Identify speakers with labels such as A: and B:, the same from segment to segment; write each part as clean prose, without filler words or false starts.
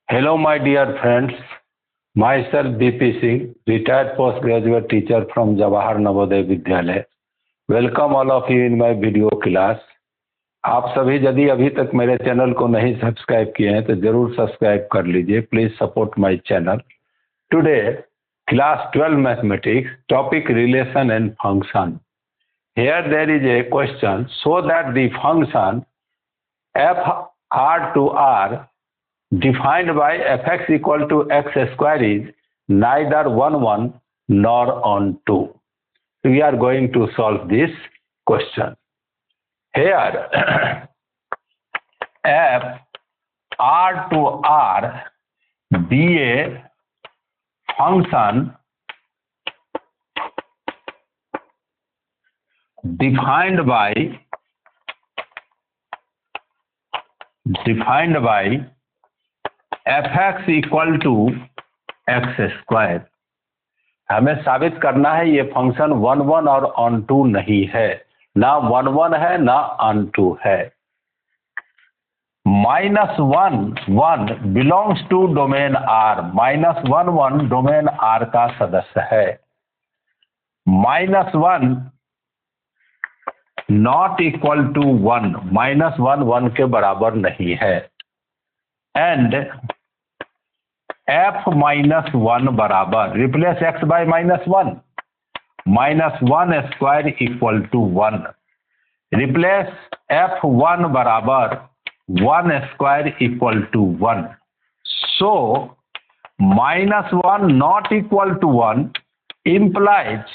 A: Hello, my dear friends. Myself BP Singh, retired postgraduate teacher from Jawahar Navodaya Vidyalaya. Welcome all of you in my video class. आप सभी यदि अभी तक मेरे channel को नहीं सब्सक्राइब किए हैं तो जरूर सब्सक्राइब कर लीजिए. Please support my channel. Today class 12 mathematics topic relation and function. Here there is a question. So that the function f r to r defined by fx equal to x square is neither 1 1 nor on 2. We are going to solve this question. Here f r to r be a function defined by fx equal to x square. हमें साबित करना है ये function 1 1 और on 2 नहीं है, ना 1 1 है ना ऑन 2 है. -1 1 बिलोंग्स टू डोमेन R. -1 1 डोमेन R का सदस्य है. -1 नॉट इक्वल टू 1. -1 1 के बराबर नहीं है. एंड f -1 बराबर replace x by -1. -1 square equal to 1. Replace f1 बराबर 1 square equal to 1. So -1 not equal to 1 implies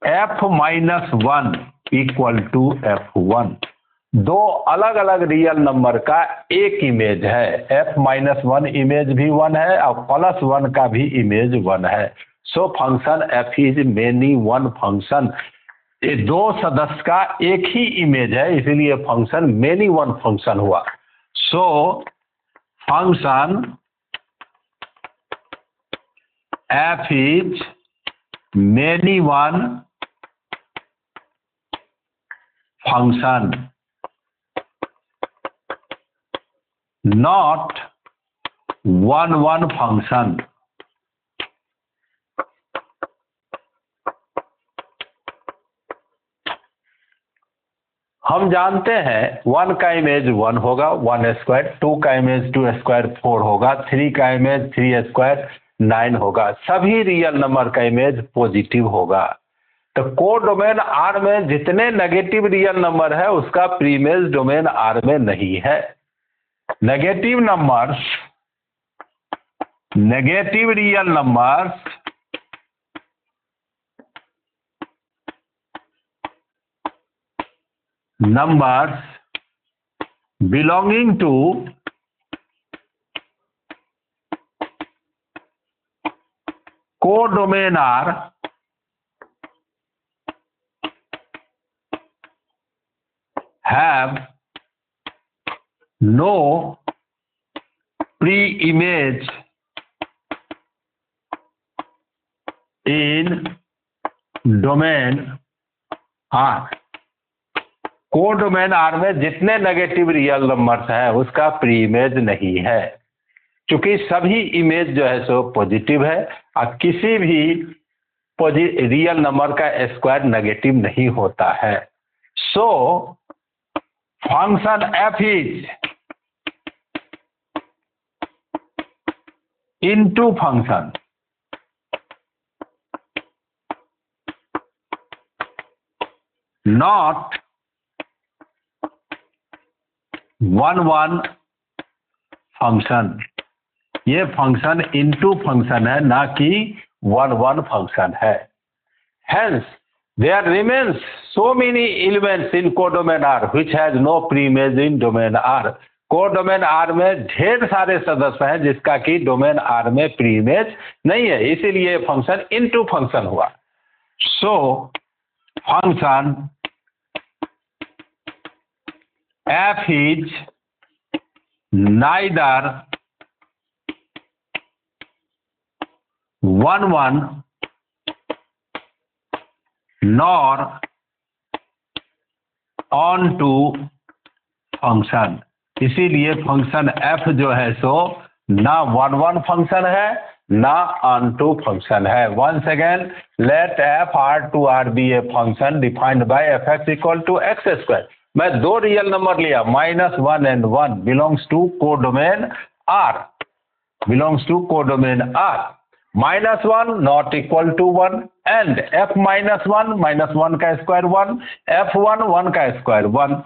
A: f -1 equal to f1. दो अलग अलग रियल नंबर का एक इमेज है. f -1 इमेज भी 1 है और +1 का भी इमेज 1 है. So function f is many one function. ये दो सदस्य का एक ही इमेज है, इसलिए फंक्शन मेनी वन फंक्शन हुआ. So function f is many one function, not 1 1 function. हम जानते हैं 1 का इमेज 1 होगा 1 स्क्वायर, 2 का इमेज 2 स्क्वायर 4 होगा, 3 का इमेज 3 स्क्वायर 9 होगा. सभी रियल नंबर का इमेज पॉजिटिव होगा. तो कोडोमेन R में जितने नेगेटिव रियल नंबर है उसका प्रीमेज डोमेन R में नहीं है. Negative real numbers belonging to codomain R have no pre-image in domain R. Codomain R में जितने नेगेटिव रियल नंबर्स हैं उसका प्री इमेज नहीं है, क्योंकि सभी इमेज जो है सो पॉजिटिव है और किसी भी रियल नंबर का स्क्वायर नेगेटिव नहीं होता है. So function f is into function not 1 1 function. ये फंक्शन इनटू फंक्शन है, ना कि 1 1 फंक्शन है. Hence there remains so many elements in codomain R which has no preimage in domain R. Codomain R में ढेर सारे सदस्य हैं जिसका कि डोमेन R में प्रीइमेज नहीं है, इसीलिए फंक्शन इनटू फंक्शन हुआ. So function f is neither 1 1 nor on to function. इसीलिए फंक्शन f जो है सो ना वन वन फंक्शन है ना ऑन टू फंक्शन है। Once again, let F R to R be a function defined by F X equal to X square. मैं दो real number लिया, -1 and 1 belongs to codomain R, belongs to codomain R. -1 not equal to 1 and f -1 -1 का square 1, f1 1 का square 1।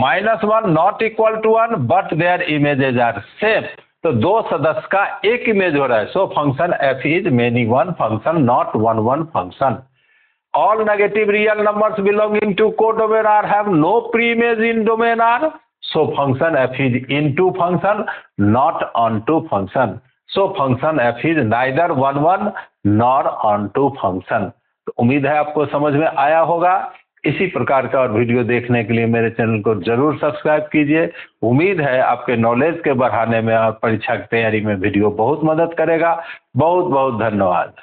A: -1 not equal to 1 but their images are same. तो दो सदस्य का एक इमेज हो रहा है। So function f is many one function, not one one function. All negative real numbers belonging to codomain R have no pre-image in domain R. So function f is into function, not onto function. So function f is neither one one nor onto function. तो उम्मीद है आपको समझ में आया होगा। इसी प्रकार का और वीडियो देखने के लिए मेरे चैनल को जरूर सब्सक्राइब कीजिए। उम्मीद है आपके नॉलेज के बढ़ाने में और परीक्षा की तैयारी में वीडियो बहुत मदद करेगा। बहुत बहुत धन्यवाद।